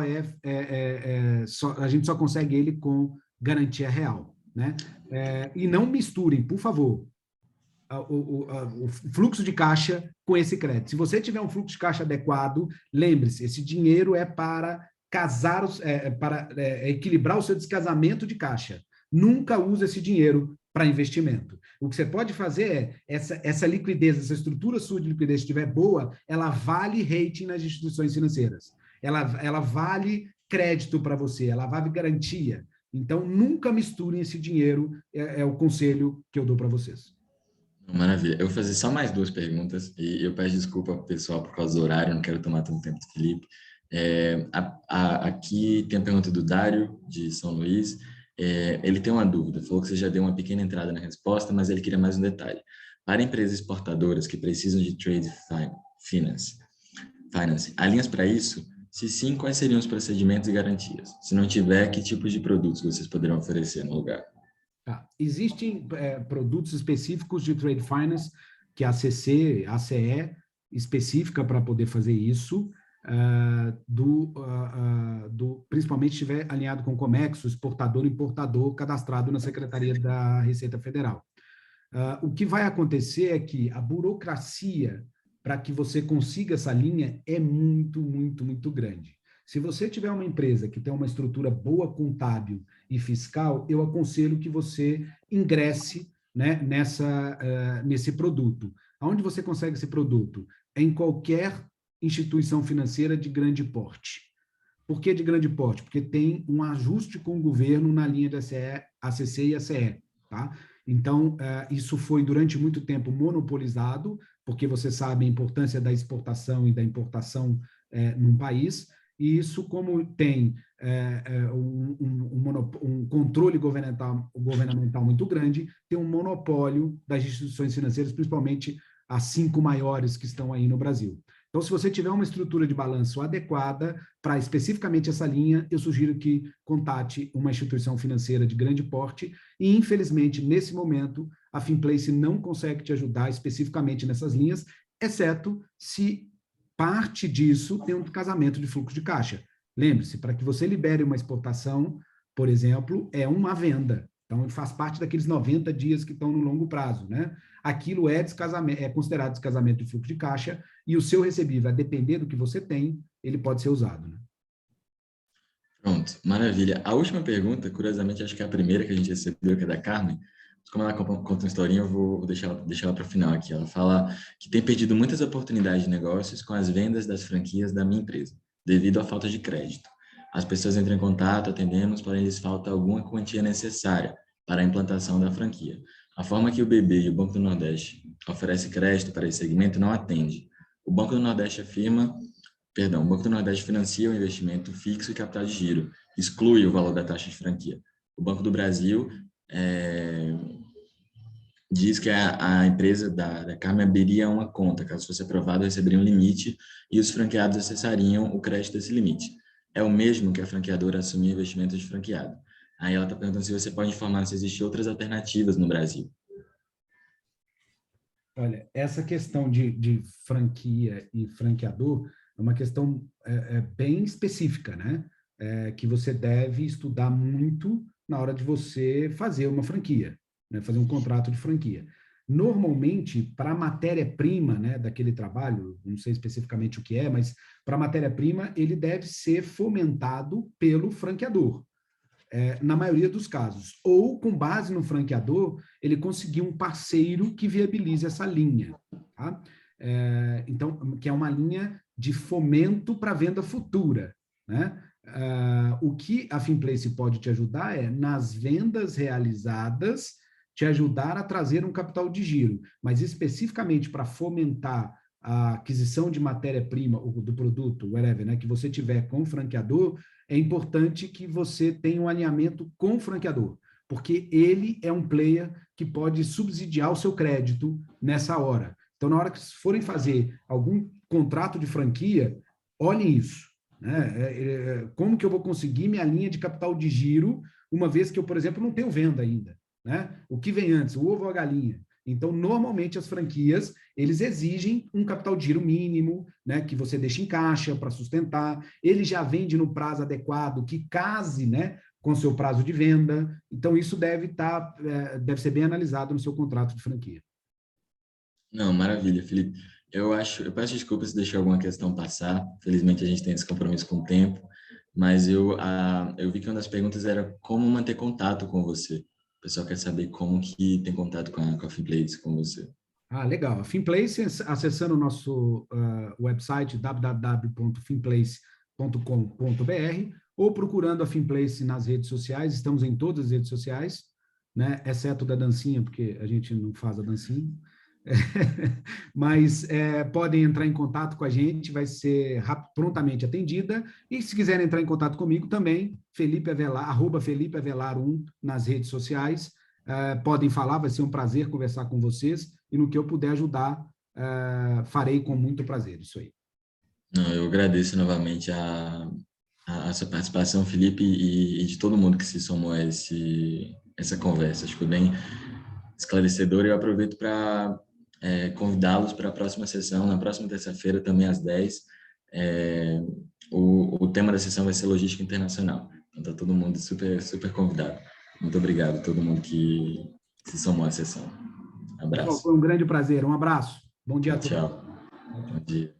a gente só consegue ele com garantia real, né? E não misturem, por favor, o fluxo de caixa com esse crédito. Se você tiver um fluxo de caixa adequado, lembre-se, esse dinheiro é para equilibrar o seu descasamento de caixa. Nunca use esse dinheiro para investimento. O que você pode fazer essa liquidez, essa estrutura sua de liquidez, se estiver boa, ela vale rating nas instituições financeiras. Ela vale crédito para você, ela vale garantia. Então, nunca misturem esse dinheiro, é o conselho que eu dou para vocês. Maravilha. Eu vou fazer só mais duas perguntas e eu peço desculpa ao pessoal por causa do horário, não quero tomar tanto tempo do Felipe. Aqui tem a pergunta do Dário, de São Luís. Ele tem uma dúvida, falou que você já deu uma pequena entrada na resposta, mas ele queria mais um detalhe. Para empresas exportadoras que precisam de trade finance, há linhas para isso? Se sim, quais seriam os procedimentos e garantias? Se não tiver, que tipos de produtos vocês poderão oferecer no lugar? Existem produtos específicos de trade finance, que a ACC, a ACE, específica para poder fazer isso, principalmente se estiver alinhado com o Comexo, exportador e importador cadastrado na Secretaria da Receita Federal. O que vai acontecer é que a burocracia para que você consiga essa linha é muito, muito, muito grande. Se você tiver uma empresa que tem uma estrutura boa contábil e fiscal, eu aconselho que você ingresse, né, nesse produto. Aonde você consegue esse produto? Em qualquer instituição financeira de grande porte. Por que de grande porte? Porque tem um ajuste com o governo na linha da ACC e ACE. Tá? Então, isso foi durante muito tempo monopolizado, porque você sabe a importância da exportação e da importação num país. E isso, como tem um controle governamental muito grande, tem um monopólio das instituições financeiras, principalmente as 5 maiores que estão aí no Brasil. Então, se você tiver uma estrutura de balanço adequada para especificamente essa linha, eu sugiro que contate uma instituição financeira de grande porte e, infelizmente, nesse momento, a Finplace não consegue te ajudar especificamente nessas linhas, exceto se parte disso tem um casamento de fluxo de caixa. Lembre-se, para que você libere uma exportação, por exemplo, é uma venda. Então, faz parte daqueles 90 dias que estão no longo prazo, né? Aquilo é considerado descasamento de fluxo de caixa e o seu recebível, a depender do que você tem, ele pode ser usado, né? Pronto, maravilha. A última pergunta, curiosamente, acho que é a primeira que a gente recebeu, que é da Carmen. Como ela conta uma historinha, eu vou deixar ela para o final aqui. Ela fala que tem perdido muitas oportunidades de negócios com as vendas das franquias da minha empresa, devido à falta de crédito. As pessoas entram em contato, atendemos, porém lhes falta alguma quantia necessária para a implantação da franquia. A forma que o BB e o Banco do Nordeste oferecem crédito para esse segmento não atende. O Banco do Nordeste o Banco do Nordeste financia o investimento fixo e capital de giro, exclui o valor da taxa de franquia. O Banco do Brasil diz que a empresa da Carmen abriria uma conta, caso fosse aprovado, receberia um limite e os franqueados acessariam o crédito desse limite. É o mesmo que a franqueadora assumir investimentos de franqueado. Aí ela está perguntando se você pode informar se existem outras alternativas no Brasil. Olha, essa questão de franquia e franqueador é uma questão bem específica, né? Que você deve estudar muito na hora de você fazer uma franquia, né? Fazer um contrato de franquia. Normalmente, para a matéria-prima, né, daquele trabalho, não sei especificamente o que é, mas para a matéria-prima, ele deve ser fomentado pelo franqueador. Na maioria dos casos. Ou, com base no franqueador, ele conseguir um parceiro que viabilize essa linha. Tá? Então, que é uma linha de fomento para venda futura. Né? O que a Finplace pode te ajudar é, nas vendas realizadas, te ajudar a trazer um capital de giro, mas especificamente para fomentar a aquisição de matéria-prima, do produto, whatever, né, que você tiver com o franqueador, é importante que você tenha um alinhamento com o franqueador, porque ele é um player que pode subsidiar o seu crédito nessa hora. Então, na hora que forem fazer algum contrato de franquia, olhem isso. Né? Como que eu vou conseguir minha linha de capital de giro, uma vez que eu, por exemplo, não tenho venda ainda? Né? O que vem antes, o ovo ou a galinha? Então, normalmente, as franquias, eles exigem um capital de giro mínimo, né, que você deixa em caixa para sustentar. Ele já vende no prazo adequado, que case, né, com o seu prazo de venda. Então, isso deve ser bem analisado no seu contrato de franquia. Não, maravilha, Felipe. Eu peço desculpas se deixei alguma questão passar. Felizmente, a gente tem esse compromisso com o tempo. Mas eu vi que uma das perguntas era como manter contato com você. O pessoal quer saber como que tem contato com a Finplace, com você. Legal. A Finplace, acessando o nosso website www.finplace.com.br ou procurando a Finplace nas redes sociais. Estamos em todas as redes sociais, né? Exceto da dancinha, porque a gente não faz a dancinha. Mas podem entrar em contato com a gente, vai ser prontamente atendida. E se quiserem entrar em contato comigo também, Felipe Avelar, @FelipeAvelar1 nas redes sociais. Podem falar, vai ser um prazer conversar com vocês e no que eu puder ajudar, farei com muito prazer, isso aí. Não, eu agradeço novamente a sua participação, Felipe, e de todo mundo que se somou a essa conversa. Acho que foi bem esclarecedor e eu aproveito para convidá-los para a próxima sessão, na próxima terça-feira, também às 10. O tema da sessão vai ser logística internacional. Então, está todo mundo super, super convidado. Muito obrigado a todo mundo que se somou à sessão. Abraço. Foi um grande prazer. Um abraço. Bom dia a todos. Tchau. Bom dia.